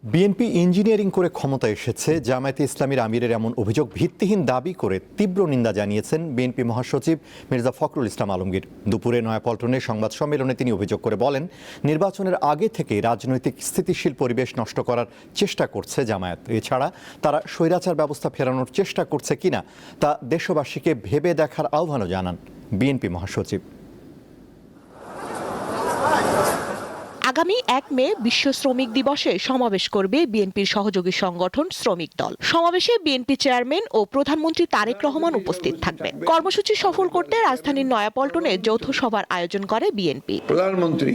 BNP engineering করে ক্ষমতায় এসেছে, জামায়াতে ইসলামীর আমিরের এমন অভিযোগ ভিত্তিহীন দাবি করে তীব্র নিন্দা জানিয়েছেন বিএনপি মহাসচিব মির্জা ফখরুল ইসলাম আলমগীর। দুপুরে নয়াপল্টনে সংবাদ সম্মেলনে তিনি অভিযোগ করে বলেন, নির্বাচনের আগে থেকেই রাজনৈতিক স্থিতিশীল পরিবেশ নষ্ট করার চেষ্টা করছে জামায়াত। এছাড়া তারা স্বৈরাচার ব্যবস্থা ফেরানোর চেষ্টা করছে কিনা তা দেশবাসীকে ভেবে দেখার আহ্বানও জানান বিএনপি মহাসচিব। আগামী ১ মে বিশ্ব শ্রমিক দিবসে সমাবেশ করবে বিএনপির সহযোগী সংগঠন শ্রমিক দল। সমাবেশে বিএনপি চেয়ারম্যান ও প্রধানমন্ত্রী তারেক রহমান উপস্থিত থাকবেন। কর্মসূচি সফল করতে রাজধানীর নয়াপল্টনে যৌথ সভার আয়োজন করে বিএনপি। প্রধানমন্ত্রী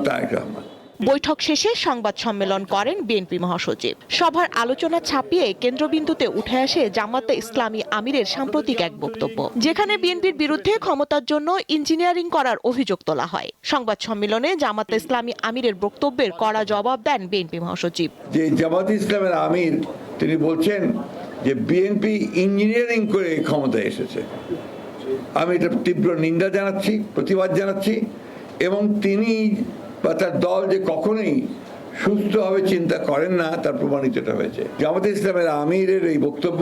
তারেক রহমান বৈঠক শেষে সংবাদ সম্মেলন করেন বিএনপি মহাসচিব। সভার আলোচনা ছাপিয়ে কেন্দ্রবিন্দুতে উঠে আসে জামায়াতে ইসলামী আমিরের সাম্প্রতিক এক বক্তব্য, যেখানে বিএনপির বিরুদ্ধে ক্ষমতার জন্য ইঞ্জিনিয়ারিং করার অভিযোগ তোলা হয়। সংবাদ সম্মেলনে জামায়াতে ইসলামী আমিরের বক্তব্যের কড়া জবাব দেন বিএনপি মহাসচিব। যে জামায়াতে ইসলামের আমির তিনি বলছেন যে বিএনপি ইঞ্জিনিয়ারিং করে ক্ষমতায় এসেছে। আমি এটা তীব্র নিন্দা জানাচ্ছি, প্রতিবাদ জানাচ্ছি, এবং তিনি বা তার দল যে কখনোই সুস্থভাবে চিন্তা করেন না তার প্রমাণিত এটা হয়েছে। জামায়াতে ইসলামের আমিরের এই বক্তব্য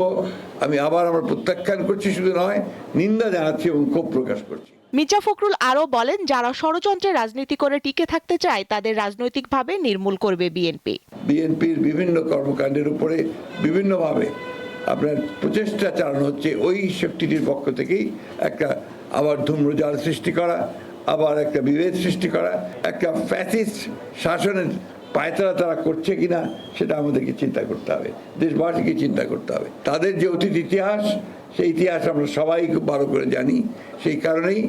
আমি আবার প্রত্যাখ্যান করছি, শুধু নয় নিন্দা জানাচ্ছি এবং ক্ষোভ প্রকাশ করছি। মির্জা ফখরুল আরও বলেন, যারা ষড়যন্ত্রে রাজনীতি করে টিকে থাকতে চায় তাদের রাজনৈতিকভাবে নির্মূল করবে বিএনপি। বিএনপির বিভিন্ন কর্মকাণ্ডের উপরে বিভিন্নভাবে আপনার প্রচেষ্টা চালানো হচ্ছে ওই শক্তিটির পক্ষ থেকেই। একটা আবার ধূম্রজাল সৃষ্টি করা, আবার একটা বিভেদ সৃষ্টি করা, একটা ফ্যাসিস্ট শাসনের পায়তারা তারা করছে কিনা সেটা আমাদেরকে চিন্তা করতে হবে, দেশবাসীকে চিন্তা করতে হবে। তাদের যে অতীত ইতিহাস, সেই ইতিহাস আমরা সবাই খুব ভালো করে জানি। সেই কারণেই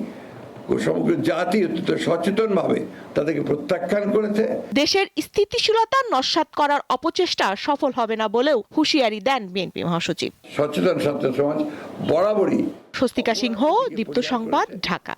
সমগ্র জাতি অত্যন্ত সচেতনভাবে তাদেরকে প্রত্যাখ্যান করেছে। দেশের স্থিতিশীলতা নস্যাৎ করার অপচেষ্টা সফল হবে না বলেও হুঁশিয়ারি দেন বিএনপি মহাসচিব। সচেতন ছাত্র সমাজ বরাবরই। স্বস্তিকা সিংহ, দীপ্ত সংবাদ, ঢাকা।